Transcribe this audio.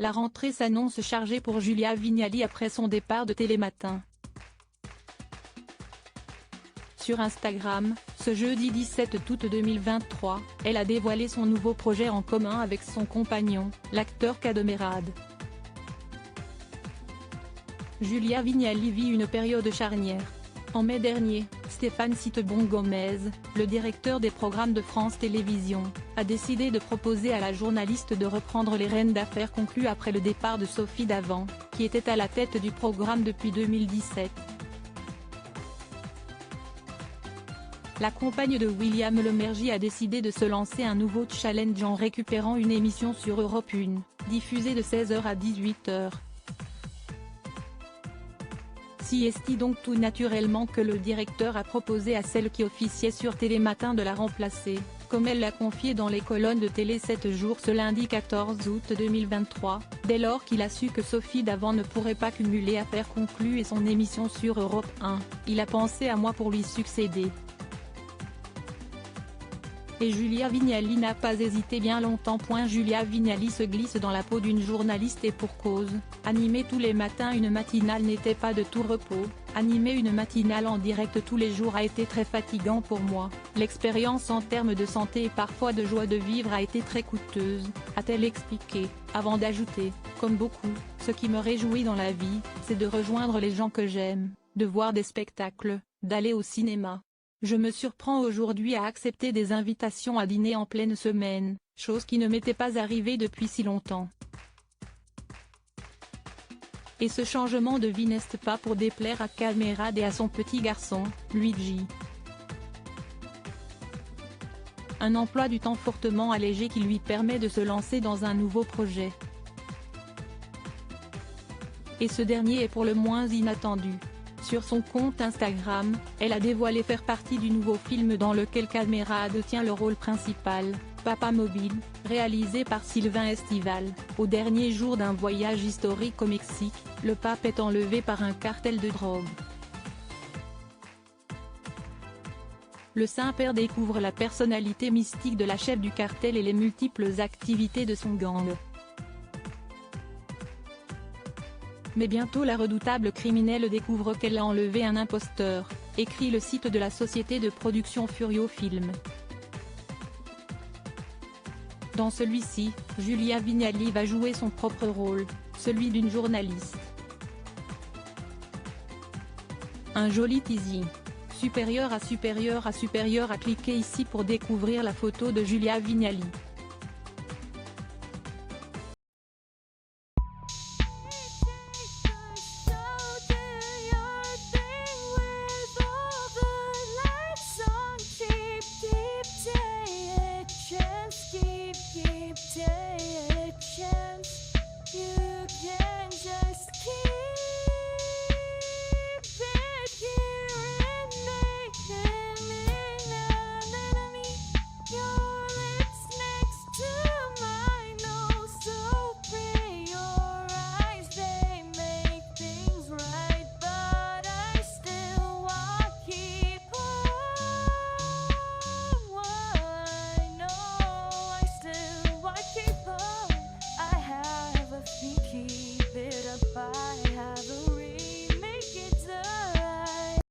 La rentrée s'annonce chargée pour Julia Vignali après son départ de Télématin. Sur Instagram, ce jeudi 17 août 2023, elle a dévoilé son nouveau projet en commun avec son compagnon, l'acteur Cadmerade. Julia Vignali vit une période charnière. En mai dernier, Stéphane Citebon-Gomez, le directeur des programmes de France Télévisions, a décidé de proposer à la journaliste de reprendre les rênes d'affaires conclues après le départ de Sophie Davant, qui était à la tête du programme depuis 2017. La compagne de William Lemergy a décidé de se lancer un nouveau challenge en récupérant une émission sur Europe 1, diffusée de 16h à 18h. Si est donc tout naturellement que le directeur a proposé à celle qui officiait sur Télématin de la remplacer, comme elle l'a confié dans les colonnes de Télé 7 jours ce lundi 14 août 2023, dès lors qu'il a su que Sophie Davant ne pourrait pas cumuler affaires conclues et son émission sur Europe 1, il a pensé à moi pour lui succéder. Et Julia Vignali n'a pas hésité bien longtemps. Julia Vignali se glisse dans la peau d'une journaliste et pour cause, animer tous les matins une matinale n'était pas de tout repos, animer une matinale en direct tous les jours a été très fatigant pour moi, l'expérience en termes de santé et parfois de joie de vivre a été très coûteuse, a-t-elle expliqué, avant d'ajouter, comme beaucoup, ce qui me réjouit dans la vie, c'est de rejoindre les gens que j'aime, de voir des spectacles, d'aller au cinéma. Je me surprends aujourd'hui à accepter des invitations à dîner en pleine semaine, chose qui ne m'était pas arrivée depuis si longtemps. Et ce changement de vie n'est pas pour déplaire à Cadmerade et à son petit garçon, Luigi. Un emploi du temps fortement allégé qui lui permet de se lancer dans un nouveau projet. Et ce dernier est pour le moins inattendu. Sur son compte Instagram, elle a dévoilé faire partie du nouveau film dans lequel Cadmerade tient le rôle principal, Papa Mobile, réalisé par Sylvain Estival. Au dernier jour d'un voyage historique au Mexique, le pape est enlevé par un cartel de drogue. Le Saint-Père découvre la personnalité mystique de la chef du cartel et les multiples activités de son gang. Mais bientôt la redoutable criminelle découvre qu'elle a enlevé un imposteur, écrit le site de la société de production Furio Film. Dans celui-ci, Julia Vignali va jouer son propre rôle, celui d'une journaliste. Un joli teasing. Supérieur à supérieur à supérieur à cliquer ici pour découvrir la photo de Julia Vignali.